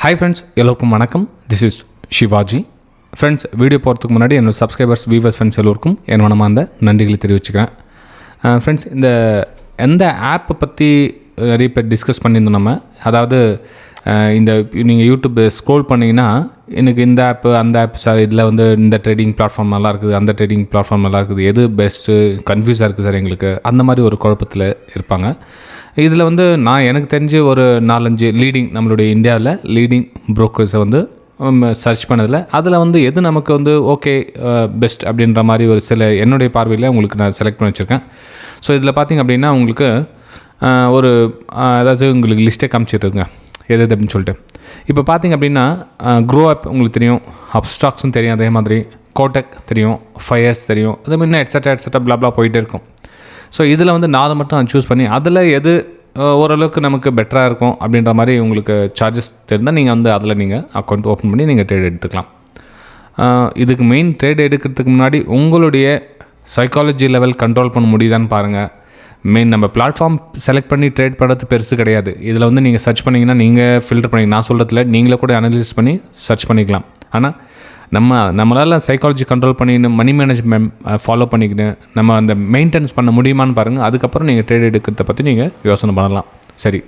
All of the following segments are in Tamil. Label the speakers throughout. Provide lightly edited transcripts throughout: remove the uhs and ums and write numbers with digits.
Speaker 1: ஹாய் ஃப்ரெண்ட்ஸ், எல்லோருக்கும் வணக்கம். This is Shivaji. Friends, video போகிறதுக்கு முன்னாடி என்னோட சப்ஸ்கிரைபர்ஸ், வியூவர்ஸ், ஃப்ரெண்ட்ஸ் எல்லோருக்கும் என் மனமார்ந்த நன்றிகளை தெரிவிச்சுக்கிறேன். ஃப்ரெண்ட்ஸ், எந்த ஆப்பை பற்றி நிறைய பேர் டிஸ்கஸ் பண்ணியிருந்தோம் நம்ம. அதாவது நீங்கள் யூடியூப் ஸ்க்ரோல் பண்ணிங்கன்னா எனக்கு இந்த ஆப்பு அந்த ஆப் சார், இதில் இந்த ட்ரேடிங் பிளாட்ஃபார்ம் நல்லா இருக்குது, அந்த ட்ரேடிங் பிளாட்ஃபார்ம் நல்லா இருக்குது, எது பெஸ்ட்டு கன்ஃபியூஸாக இருக்குது சார் எங்களுக்கு, அந்த மாதிரி ஒரு குழப்பத்தில் இருப்பாங்க. இதில் நான் எனக்கு தெரிஞ்ச ஒரு 4-5 லீடிங், நம்மளுடைய இந்தியாவில் லீடிங் ப்ரோக்கர்ஸை சர்ச் பண்ணதில் அதில் எது நமக்கு ஓகே பெஸ்ட் அப்படின்ற மாதிரி ஒரு சில என்னுடைய பார்வையில் உங்களுக்கு நான் செலக்ட் பண்ணி வச்சுருக்கேன். ஸோ இதில் பார்த்திங்க அப்படின்னா உங்களுக்கு ஒரு அதாவது உங்களுக்கு லிஸ்ட்டே காமிச்சிருங்க எது அப்படின்னு சொல்லிட்டு. இப்போ பார்த்திங்க அப்படின்னா Groww உங்களுக்கு தெரியும், Upstoxும் தெரியும், அதே மாதிரி Kotak தெரியும், Fyers தெரியும், அதே மாதிரி எட்ஸெட்ரா பிளாப்லா போயிட்டே இருக்கும். ஸோ இதில் 4 மட்டும் நான் சூஸ் பண்ணி அதில் எது ஓரளவுக்கு நமக்கு பெட்டராக இருக்கும் அப்படின்ற மாதிரி உங்களுக்கு சார்ஜஸ் தெரிந்தால் நீங்கள் அதில் நீங்கள் அக்கௌண்ட் ஓப்பன் பண்ணி நீங்கள் ட்ரேட் எடுத்துக்கலாம். இதுக்கு மெயின் ட்ரேட் எடுக்கிறதுக்கு முன்னாடி உங்களுடைய சைக்காலஜி லெவல் கண்ட்ரோல் பண்ண முடியுதான்னு பாருங்கள். மெயின் நம்ம பிளாட்ஃபார்ம் செலக்ட் பண்ணி ட்ரேட் பண்ணுறது பெருசு கிடையாது. இதில் நீங்கள் சர்ச் பண்ணிங்கன்னா நீங்கள் ஃபில்டர் பண்ணி, நான் சொல்கிறதுல நீங்களே கூட அனலைஸ் பண்ணி சர்ச் பண்ணிக்கலாம். ஆனால் நம்மளால் சைக்காலஜி கண்ட்ரோல் பண்ணின்னு மணி மேனேஜ்மெண்ட் ஃபாலோ பண்ணிக்கிட்டு நம்ம அந்த மெயின்டெனன்ஸ் பண்ண முடியுமான்னு பாருங்கள். அதுக்கப்புறம் நீங்கள் ட்ரேட் எடுக்கிறத பற்றி நீங்கள் யோசனை பண்ணலாம். சரி,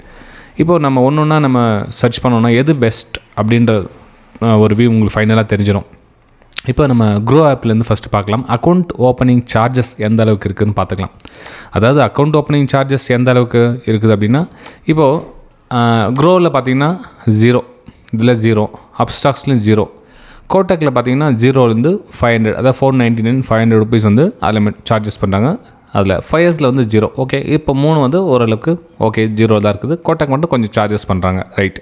Speaker 1: இப்போது நம்ம ஒன்றா நம்ம சர்ச் பண்ணோன்னா எது பெஸ்ட் அப்படின்ற ஒரு வியூ உங்களுக்கு ஃபைனலாக தெரிஞ்சிடும். இப்போ நம்ம Groww ஆப்லேருந்து ஃபஸ்ட்டு பார்க்கலாம். அக்கௌண்ட் ஓப்பனிங் சார்ஜஸ் எந்த அளவுக்கு இருக்குதுன்னு பார்த்துக்கலாம். அதாவது அக்கௌண்ட் ஓப்பனிங் சார்ஜஸ் எந்த அளவுக்கு இருக்குது அப்படின்னா, இப்போது Growwவில் பார்த்தீங்கன்னா 0, இதில் 0, Upstoxலேயும் 0, Kotakல பார்த்தீங்கன்னா 0லேருந்து 500, அதாவது 499 500 ருபீஸ் அதில் சார்ஜஸ் பண்ணுறாங்க. அதில் Fyersல 0. ஓகே, இப்போ 3 ஓரளவுக்கு ஓகே 0 தான் இருக்குது. Kotak மட்டும் கொஞ்சம் சார்ஜஸ் பண்ணுறாங்க. ரைட்.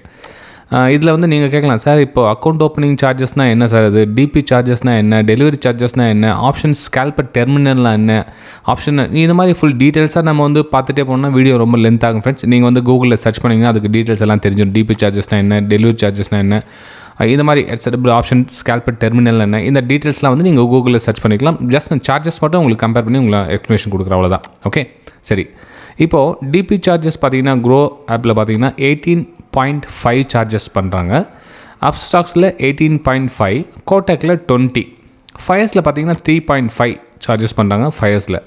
Speaker 1: இதில் நீங்கள் கேட்கலாம், சார் இப்போ அக்கௌண்ட் ஓப்பனிங் சார்ஜஸ்னால் என்ன சார், அது டிபி சார்ஜஸ்னால் என்ன, டெலிவரி சார்ஜஸ்னால் என்ன, ஆப்ஷன் ஸ்கேல்பர் டெர்மினல்லாம் என்ன, ஆப்ஷன் இந்த மாதிரி ஃபுல் டீட்டெயில்ஸாக நம்ம பார்த்துட்டே போனால் வீடியோ ரொம்ப லென்த் ஆகும். ஃப்ரெண்ட்ஸ், நீங்கள் கூகுளில் சர்ச் பண்ணிங்கன்னா அதுக்கு டீட்டெயில்ஸ் எல்லாம் தெரிஞ்சிடும். டிபி சார்ஜஸ்னால் என்ன, டெலிவரி சார்ஜஸ்னால் என்ன, இந்த மாதிரி எட்ஸெட்ரா ஆப்ஷன் ஸ்கேல்பர் டெர்மினல் என்ன, இந்த டீட்டெயில்ஸ்லாம் நீங்கள் கூகுளில் சர்ச் பண்ணிக்கலாம். ஜஸ்ட் சார்ஜஸ் மட்டும் உங்களுக்கு கம்பேர் பண்ணி உங்களை எக்ஸ்ப்ளனேஷன் கொடுக்குற அவ்வளோதான். ஓகே, சரி. இப்போது டிபி சார்ஜஸ் பார்த்தீங்கன்னா Groww ஆப்பில் பார்த்தீங்கன்னா 18.5 சார்ஜஸ் பண்ணுறாங்க. Upstoxல 18.5, Kotakல 20, Fyersல பார்த்தீங்கன்னா 3.5 சார்ஜஸ் பண்ணுறாங்க. Fyersல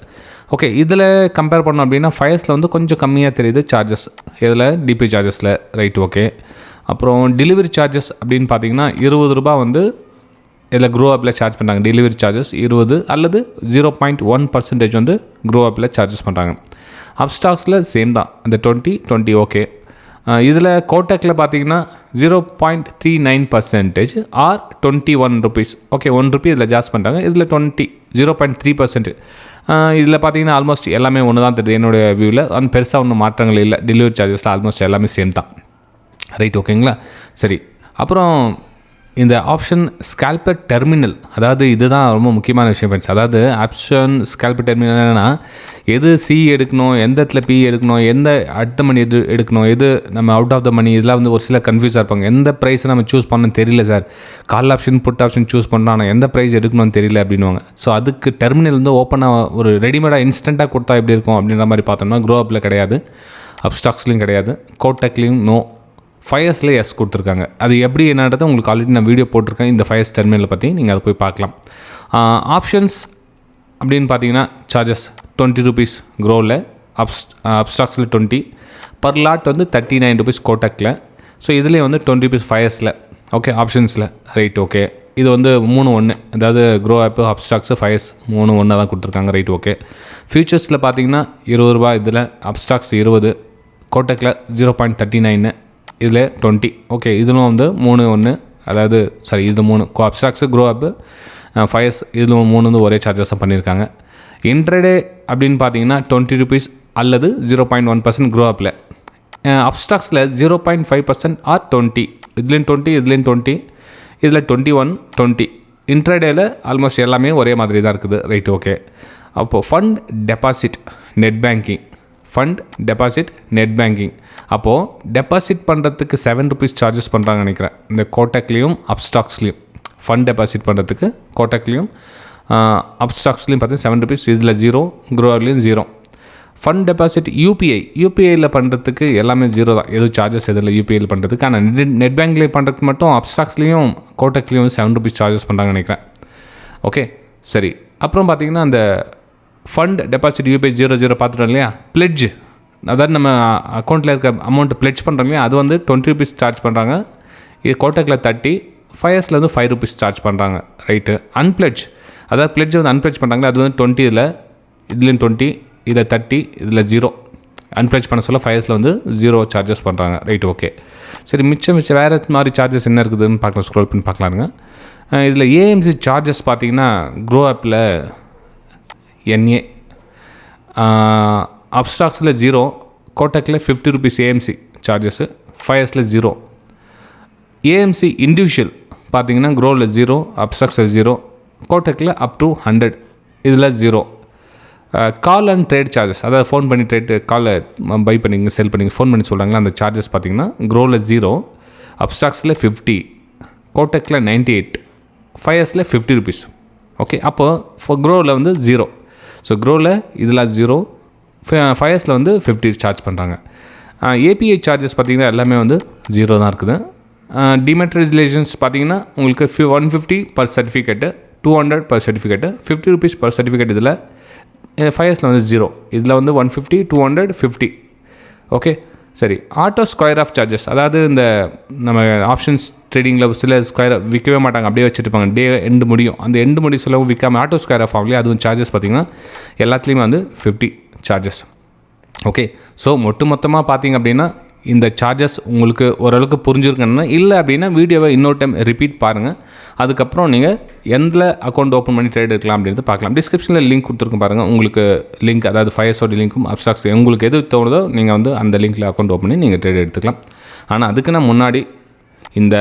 Speaker 1: ஓகே, இதில் கம்பேர் பண்ணோம் அப்படின்னா Fyersல கொஞ்சம் கம்மியாக தெரியுது சார்ஜஸ், இதில் டிபி சார்ஜஸில். Right, okay. அப்புறம் டெலிவரி சார்ஜஸ் அப்படின்னு பார்த்தீங்கன்னா 20 ரூபா இதில் Groww ஆப்பில் சார்ஜ் பண்ணுறாங்க. டெலிவரி சார்ஜஸ் 20 அல்லது 0.1% Groww ஆப்பில் சார்ஜஸ் பண்ணுறாங்க. Upstoxல சேம் தான், அந்த 20 ஓகே. இதில் Kotakல பார்த்தீங்கன்னா 0.39% ஆர் 21 ருபீஸ். ஓகே, 1 ருபி இதில் ஜாஸ்தி பண்ணுறாங்க. இதில் 0.3%. இதில் பார்த்தீங்கன்னா ஆல்மோஸ்ட் எல்லாமே ஒன்று தான் தெரியுது என்னுடைய வியூவில். பெருசாக ஒன்றும் மாற்றங்கள் இல்லை. டெலிவரி சார்ஜஸில் ஆல்மோஸ்ட் எல்லாமே சேம் தான். ரைட், ஓகேங்களா. சரி, அப்புறம் இந்த ஆப்ஷன் ஸ்கேல்பர் டெர்மினல், அதாவது இதுதான் ரொம்ப முக்கியமான விஷயம் ஃப்ரெண்ட்ஸ். அதாவது ஆப்ஷன் ஸ்கேல்பர் டெர்மினல் என்னென்னா, எது சி எடுக்கணும், எந்த இடத்துல பி எடுக்கணும், எந்த அட் த மணி எது எடுக்கணும், எது நம்ம அவுட் ஆஃப் த மணி, இதெல்லாம் ஒரு சில கன்ஃபியூஸாக இருப்பாங்க. எந்த ப்ரைஸை நம்ம சூஸ் பண்ணணும்னு தெரியல sir, call option put option choose பண்ணோம், ஆனால் எந்த ப்ரைஸ் எடுக்கணும்னு தெரியல அப்படின்வாங்க. ஸோ அதுக்கு டெர்மினல் ஓப்பனாக ஒரு ரெடிமேடாக இன்ஸ்டண்ட்டாக கொடுத்தா எப்படி இருக்கும் அப்படின்ற மாதிரி பார்த்தோம்னா Groww ஆப்பில் கிடையாது, Upstoxலையும் கிடையாது, Kotakலையும் நோ, Fyersல எஸ் கொடுத்துருக்காங்க. அது எப்படி என்னன்றதை உங்களுக்கு ஆல்ரெடி நான் வீடியோ போட்டிருக்கேன் இந்த Fyers டெர்மினலை பற்றி, நீங்கள் அதை போய் பார்க்கலாம். ஆப்ஷன்ஸ் அப்படின்னு பார்த்தீங்கன்னா சார்ஜஸ் 20 ருபீஸ் Growwல, Upstoxல 20, பர் லாட் 39 ருபீஸ் Kotakல. ஸோ இதுலேயே 20 ருபீஸ் Fyersல. ஓகே, ஆப்ஷன்ஸில். Right, okay. இது 3-1, அதாவது Groww ஆப்பு, Upstox, Fyers 3-1 தான் கொடுத்துருக்காங்க. Right, okay. ஃபியூச்சர்ஸில் பார்த்தீங்கன்னா 20 ரூபா, இதில் Upstox 20, Kotakல 0.39, இதில் 20. ஓகே, இதிலும் 3-1, அதாவது சாரி இது 3 Upstox, Groww ஆப்பு, Fyers இதிலும் 3 ஒரே சார்ஜஸாக பண்ணியிருக்காங்க. இன்ட்ரடே அப்படின்னு பார்த்தீங்கன்னா 20 ருபீஸ் அல்லது 0.1% Groww ஆப்பில். Upstoxல 0.5% ஆர் 20, இதுலேயும் 20, இதுலேயும் 20, இதில் 21, 20. இன்ட்ரடேயில் ஆல்மோஸ்ட் எல்லாமே ஒரே மாதிரி தான் இருக்குது. Right, okay. அப்போது fund deposit net banking, fund deposit net banking, அப்போது டெபாசிட் பண்ணுறதுக்கு 7 ருபீஸ் சார்ஜஸ் பண்ணுறாங்கன்னு நினைக்கிறேன். இந்த Kotakலையும் Upstoxலையும் ஃபண்ட் டெபாசிட் பண்ணுறதுக்கு Kotakலையும் Upstoxலையும் பார்த்தீங்கன்னா 7 ருபீஸ், இதில் 0, Growwலையும் 0. ஃபண்ட் டெபாசிட் யூபிஐயில் பண்ணுறதுக்கு எல்லாமே 0 தான், எதுவும் சார்ஜஸ் எதில் யூபிஐயில் பண்ணுறதுக்கு. ஆனால் நெட் பேங்க்லேயே பண்ணுறதுக்கு மட்டும் அப்ஸ்டாக்ஸ்லேயும் கோட்டக்லேயும் ₹7 சார்ஜஸ் பண்ணுறாங்கன்னு நினைக்கிறேன். ஓகே சரி. அப்புறம் பார்த்திங்கன்னா அந்த ஃபண்ட் டெபாசிட் யூபிஐ 00 பார்த்துட்டோம் இல்லையா. பிளெட்ஜ், அதாவது நம்ம அக்கௌண்ட்டில் இருக்க அமௌண்ட்டு பிளெட்ஜ் பண்ணுறோம் இல்லையா, அது வந்து ₹20 சார்ஜ் பண்ணுறாங்க. இது கோட்டக்கில் 30, ஃபயர்ஸில் வந்து ₹5 சார்ஜ் பண்ணுறாங்க. ரைட்டு. அன்பிளெட்ஜ், அதாவது பிளெட்ஜ் வந்து அன்பிளெட்ஜ் பண்ணுறாங்களே, அது வந்து 20, இதுலேயும் 20, இதில் 30, இதில் 0. அன்பிளெட்ஜ் பண்ண சொல்ல ஃபயர்ஸில் வந்து 0 சார்ஜஸ் பண்ணுறாங்க. ரைட் ஓகே சரி. மிச்சம் வேறு மாதிரி சார்ஜஸ் என்ன இருக்குதுன்னு பார்க்கலாம், ஸ்க்ரோல் பண்ணி பார்க்கலாருங்க. இதில் ஏஎம்சி சார்ஜஸ் பார்த்தீங்கன்னா க்ரோ ஆப்பில் NA, அப்ஸ்டாக்ஸில் 0, கோட்டக்கில் ₹50 ஏஎம்சி சார்ஜஸ்ஸு, ஃபயர்ஸில் 0. ஏஎம்சி இண்டிவிஜுவல் பார்த்தீங்கன்னா க்ரோவில் 0, அப்ஸ்டாக்ஸில் 0, கோட்டக்கில் அப் டு 100, இதில் 0. கால் அண்ட் ட்ரேட் சார்ஜஸ், அதாவது ஃபோன் பண்ணி காலை பை பண்ணிங்க செல் பண்ணிங்க ஃபோன் பண்ணி சொல்கிறாங்களா, அந்த சார்ஜஸ் பார்த்தீங்கன்னா க்ரோவில் 0, அப்ஸ்டாக்ஸில் 50, கோட்டக்கில் 98, ஃபயர்ஸில் ₹50. ஓகே, அப்போது க்ரோவில் வந்து 0. ஸோ க்ரோவில் இதில் 0, ஃபயர்ஸில் வந்து 50 சார்ஜ் பண்ணுறாங்க. ஏபிஐ சார்ஜஸ் பார்த்திங்கன்னா எல்லாமே வந்து 0 தான் இருக்குது. டிமெட்ரிலேஷன்ஸ் பார்த்திங்கன்னா உங்களுக்கு 150 per certificate, 200 per certificate, ₹50 per certificate. இதில் ஃபயர்ஸில் வந்து 0, இதில் வந்து 150, 200, 50. ஓகே சரி. ஆட்டோ ஸ்கொயர் ஆஃப் சார்ஜஸ், அதாவது இந்த நம்ம ஆப்ஷன்ஸ் ட்ரேடிங்கில் சில ஸ்கொயர் விற்கவே மாட்டாங்க, அப்படியே வச்சுருப்பாங்க. டே எண்டு முடியும், அந்த எண்டு முடியும் சொல்லவும் விற்காமல் ஆட்டோ ஸ்கொயர் ஆஃப் ஆகலையே, அதுவும் சார்ஜஸ் பார்த்திங்கன்னா எல்லாத்துலேயுமே வந்து 50 சார்ஜஸ். ஓகே ஸோ மொத்தமாக பார்த்திங்க அப்படின்னா இந்த சார்ஜஸ் உங்களுக்கு ஓரளவுக்கு புரிஞ்சுருக்கணும்னா, இல்லை அப்படின்னா வீடியோவை இன்னொரு டைம் ரிப்பீட் பாருங்கள். அதுக்கப்புறம் நீங்கள் எந்த அக்கௌண்ட் ஓப்பன் பண்ணி ட்ரேட் எடுக்கலாம் அப்படின்றது பார்க்கலாம். டிஸ்கிரிப்ஷனில் லிங்க் கொடுத்துருக்கும் பாருங்கள், உங்களுக்கு லிங்க், அதாவது ஃபயர்ஸோட லிங்க்கும் அப்ஸ்டாக்ஸ் உங்களுக்கு எது தோணுதோ நீங்கள் வந்து அந்த லிங்க்கில் அக்கௌண்ட் ஓப்பன் பண்ணி நீங்கள் ட்ரேட் எடுத்துக்கலாம். ஆனால் அதுக்குன்னா முன்னாடி இந்த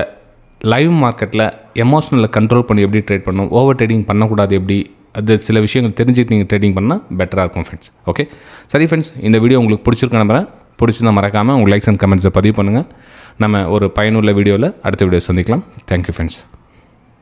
Speaker 1: லைவ் மார்க்கெட்டில் எமோஷனலில் கண்ட்ரோல் பண்ணி எப்படி ட்ரேட் பண்ணணும், ஓவர் ட்ரேடிங் பண்ணக்கூடாது, எப்படி அது சில விஷயங்கள் தெரிஞ்சுட்டு நீங்கள் ட்ரேடிங் பண்ணால் பெட்டராக இருக்கும் ஃப்ரெண்ட்ஸ். ஓகே சரி ஃப்ரெண்ட்ஸ், இந்த வீடியோ உங்களுக்கு பிடிச்சிருக்க நம்புறேன். பிடிச்சிருந்தால் மறக்காமல் உங்கள் லைக்ஸ் அண்ட் கமெண்ட்ஸை பதிவு பண்ணுங்கள். நம்ம ஒரு பயனுள்ள வீடியோவில் அடுத்த வீடியோ சந்திக்கலாம். Thank you friends.